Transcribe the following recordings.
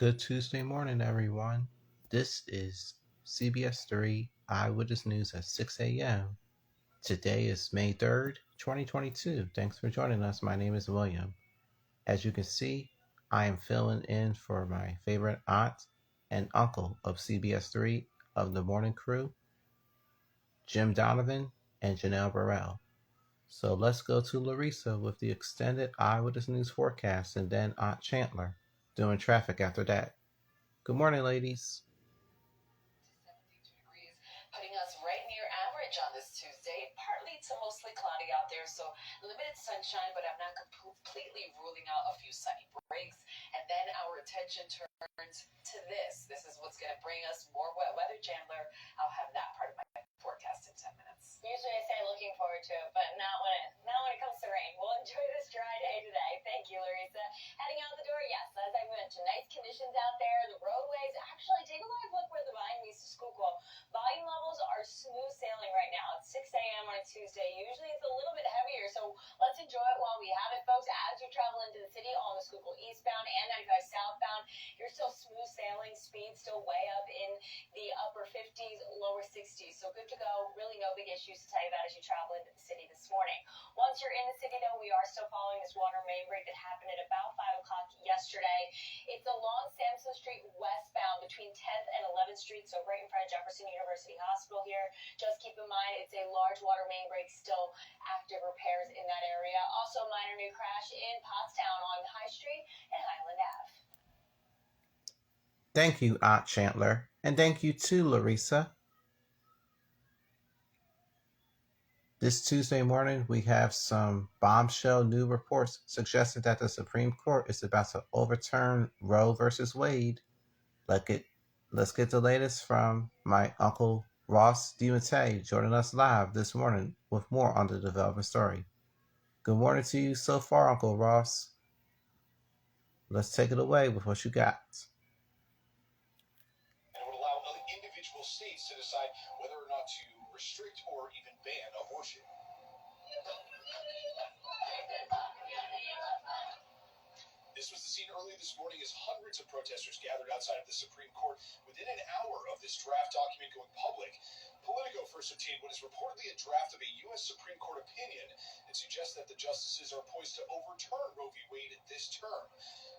Good Tuesday morning, everyone. This is CBS 3 Eyewitness News at 6 a.m. Today is May 3rd, 2022. Thanks for joining us. My name is William. As you can see, I am filling in for my favorite aunt and uncle of CBS 3 of the morning crew, Jim Donovan and Janelle Burrell. So let's go to Larissa with the extended Eyewitness News forecast and then Aunt Chandler doing traffic after that. Good morning, ladies. 72 degrees, putting us right near average on this Tuesday. Partly to mostly cloudy out there, so limited sunshine, but I'm not completely ruling out a few sunny breaks. And then our attention turns to this. This is what's going to bring us more wet weather, Chandler. I'll have that part of my forecast in 10 minutes. Usually I say looking forward to it, but not when it comes to rain. We'll enjoy this dry day today. Thank you, Larissa. Heading out the door, yes, as I mentioned, nice conditions out there. The roadways, actually, take a live look where the Vine meets the Schuylkill. Volume levels are smooth sailing right now. It's 6 a.m. on a Tuesday. Usually it's a little bit heavier, so let's enjoy it while we have it, folks. As you travel into the city on the Schuylkill eastbound and 95 southbound, you're still smooth sailing. Speed still way up in the upper 50s, lower 60s. So good to go. Really no big issues to tell you about as you travel into the city this morning. Once you're in the city, though, we are still following this water main break that happened at about 5 o'clock yesterday. It's along Sampson Street westbound between 10th and 11th Street, so right in front of Jefferson University Hospital here. Just keep in mind it's a large water main break, still active repairs in that area. Also, minor new crash in Pottstown on High Street and Highland Ave. Thank you, Aunt Chandler. And thank you too, Larissa. This Tuesday morning, we have some bombshell new reports suggesting that the Supreme Court is about to overturn Roe versus Wade. Let's get the latest from my Uncle Ross DiMattei joining us live this morning with more on the developing story. Good morning to you so far, Uncle Ross. Let's take it away with what you got. And it would allow individual states to decide whether or not to restrict or even ban abortion. This was the scene early this morning as hundreds of protesters gathered outside of the Supreme Court within an hour of this draft document going public. Politico first obtained what is reportedly a draft of a U.S. Supreme Court opinion that suggests that the justices are poised to overturn Roe v. Wade this term.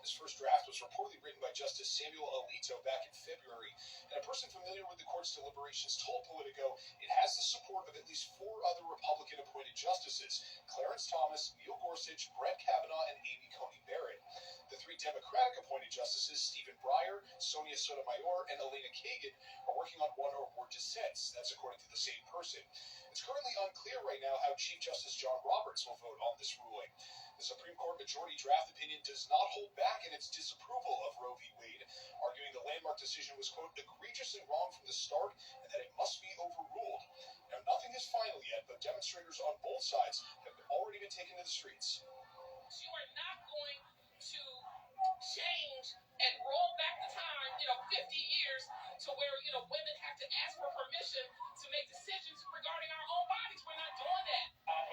This first draft was reportedly written by Justice Samuel Alito back in February, and a person familiar with the court's deliberations told Politico it has the support of at least 4 other Republican-appointed justices: Clarence Thomas, Neil Gorsuch, Brett Kavanaugh, and Amy Coney Barrett. The 3 Democratic-appointed justices, Stephen Breyer, Sonia Sotomayor, and Elena Kagan, are working on 1 or more dissents. That's according to the same person. It's currently unclear right now how Chief Justice John Roberts will vote on this ruling. The Supreme Court majority draft opinion does not hold back in its disapproval of Roe v. Wade, arguing the landmark decision was, quote, egregiously wrong from the start and that it must be overruled. Now, nothing is final yet, but demonstrators on both sides have already been taken to the streets. You are not going to change and roll back the time, 50 years to where, women have to ask for permission to make decisions regarding our own bodies. We're not doing that.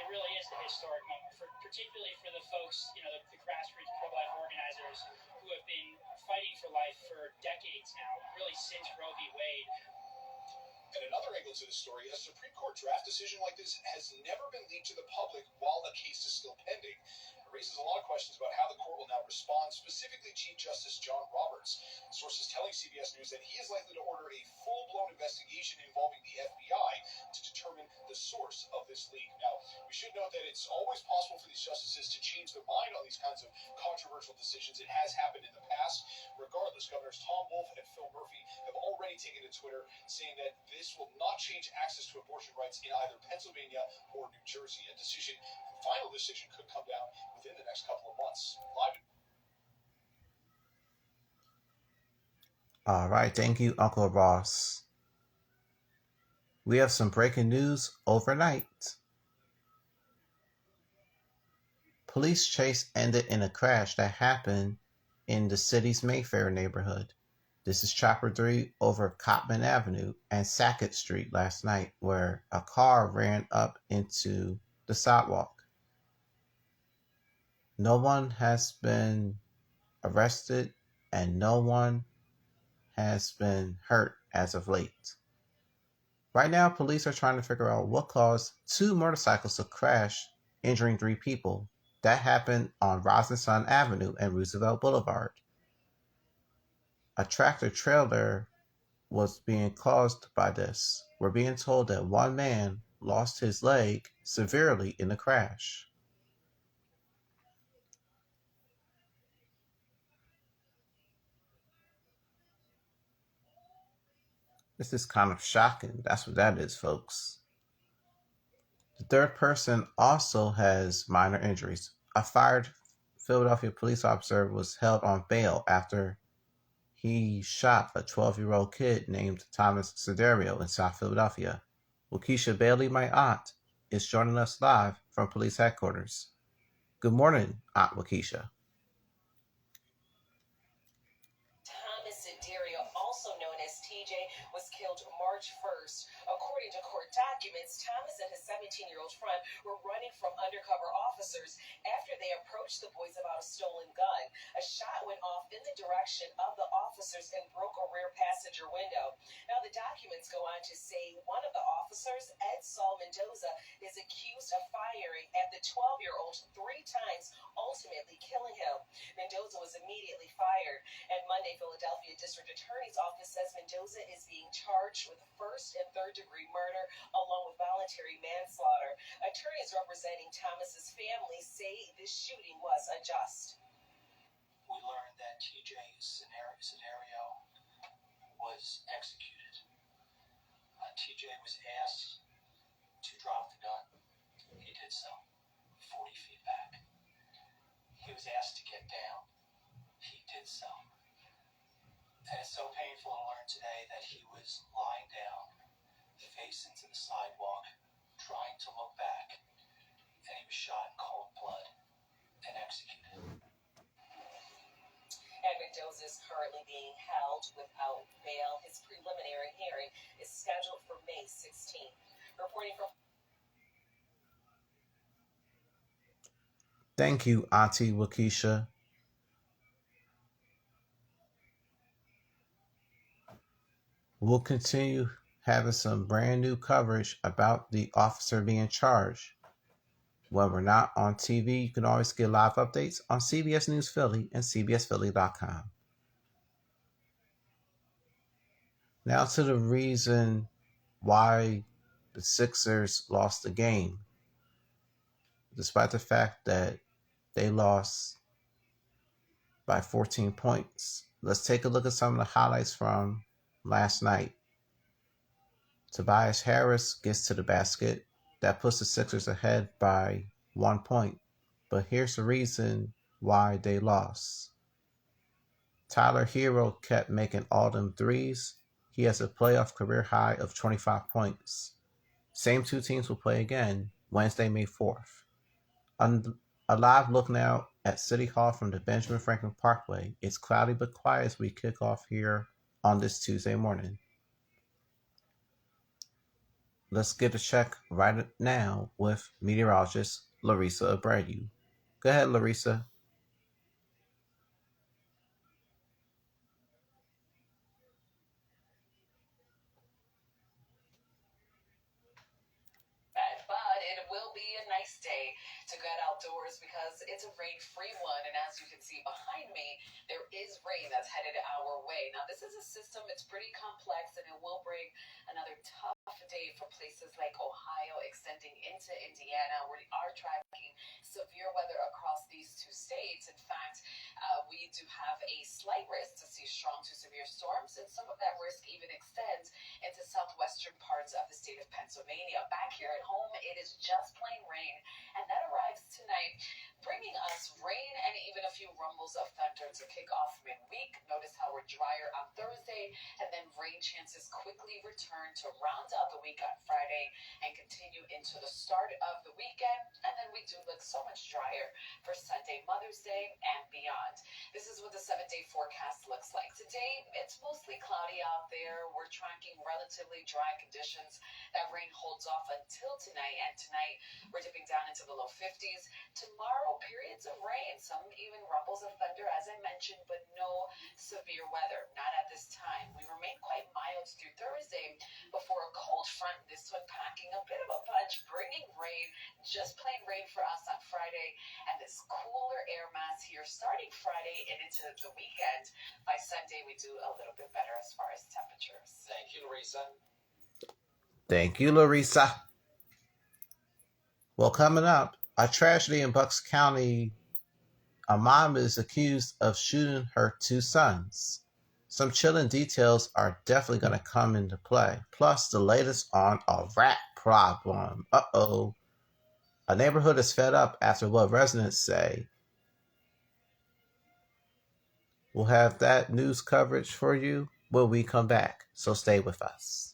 It really is a historic moment, particularly for the folks, the grassroots pro-life organizers who have been fighting for life for decades now, really since Roe v. Wade. And another angle to the story, a Supreme Court draft decision like this has never been leaked to the public while a case is still pending. It raises a lot of questions about how the court will now respond, specifically Chief Justice John Roberts. Sources telling CBS News that he is likely to order a full-blown investigation involving the FBI to determine the source of this leak. Now, we should note that it's always possible for these justices to change their mind on these kinds of controversial decisions. It has happened in the past. Regardless, Governors Tom Wolf and Phil Murphy have already taken to Twitter saying that this will not change access to abortion rights in either Pennsylvania or New Jersey. A final decision could come down within the next couple of months. All right, thank you, Uncle Ross. We have some breaking news overnight. Police chase ended in a crash that happened in the city's Mayfair neighborhood. This is Chopper 3 over Cottman Avenue and Sackett Street last night, where a car ran up into the sidewalk. No one has been arrested and no one has been hurt as of late. Right now, police are trying to figure out what caused 2 motorcycles to crash, injuring 3 people. That happened on Rosenson Avenue and Roosevelt Boulevard. A tractor trailer was being caused by this. We're being told that one man lost his leg severely in the crash. This is kind of shocking. That's what that is, folks. The third person also has minor injuries. A fired Philadelphia police officer was held on bail after he shot a 12-year-old kid named Thomas Siderio in South Philadelphia. Waukesha Bailey, my aunt, is joining us live from police headquarters. Good morning, Aunt Waukesha. Thomas Siderio, also known as TJ, was killed March 1st. According to court documents, Thomas and his 17-year-old friend were running from undercover officers after they approached the boys about a stolen gun. A shot went off in the direction of the officers and broke a rear passenger window. Now, the documents go on to say one of the officers, Ed Saul Mendoza, is accused of firing at the 12-year-old 3 times, ultimately killing him. Mendoza was immediately fired, and Monday, Philadelphia District Attorney's Office says Mendoza is being charged with first and third-degree murder along with voluntary manslaughter. Attorneys representing Thomas's family say this shooting was unjust. We learned that TJ Siderio was executed. TJ was asked to drop the gun. He did so, 40 feet back. He was asked to get down. He did so. And it's so painful to learn today that he was lying down, face into the sidewalk, trying to look back, and he was shot in cold blood and executed. And Mendoza is currently being held without bail. His preliminary hearing is scheduled for May 16th. Reporting from... Thank you, Auntie Waukesha. We'll continue having some brand new coverage about the officer being charged. When we're not on TV, you can always get live updates on CBS News Philly and CBSPhilly.com. Now to the reason why the Sixers lost the game. Despite the fact that they lost by 14 points. Let's take a look at some of the highlights from last night. Tobias Harris gets to the basket. That puts the Sixers ahead by 1 point. But here's the reason why they lost. Tyler Hero kept making all them threes. He has a playoff career high of 25 points. Same 2 teams will play again Wednesday, May 4th. A live look now at City Hall from the Benjamin Franklin Parkway. It's cloudy but quiet as we kick off here on this Tuesday morning. Let's get a check right now with meteorologist Larissa Abreu. Go ahead, Larissa. But it will be a nice day to get outdoors because it's a rain-free one. And as you can see behind me, there is rain that's headed our way. Now, this is a system, it's pretty complex, and it will bring another tough day for places like Ohio, extending into Indiana. We are tracking severe weather across these 2 states. In fact, we do have a slight risk to see strong to severe storms, and some of that risk even extends into southwestern parts of the state of Pennsylvania. Back here at home, it is just plain rain, and that arrives tonight, bringing us rain and even a few rumbles of thunder to kick off midweek. Notice how we're drier on Thursday, and then rain chances quickly return to round out the week on Friday and continue into the start of the weekend. And then we do look so much drier for Sunday, Mother's Day, and beyond. This is what the 7-day forecast looks like. Today, it's mostly cloudy out there. We're tracking relatively dry conditions. That rain holds off until tonight, and tonight we're dipping down into the low 50s. Tomorrow, periods of rain, some even rumbles of thunder, as I mentioned, but no severe weather. Not at this time. We remain quite mild through Thursday before a cold front, this one packing a bit of a punch, bringing rain, just plain rain for us on Friday, and this cooler air mass here starting Friday and into the weekend. By Sunday, we do a little bit better as far as temperatures. Thank you, Larissa. Thank you, Larissa. Well, coming up, a tragedy in Bucks County. A mom is accused of shooting her 2 sons. Some chilling details are definitely going to come into play. Plus, the latest on a rat problem. Uh-oh. A neighborhood is fed up after what residents say. We'll have that news coverage for you when we come back, so stay with us.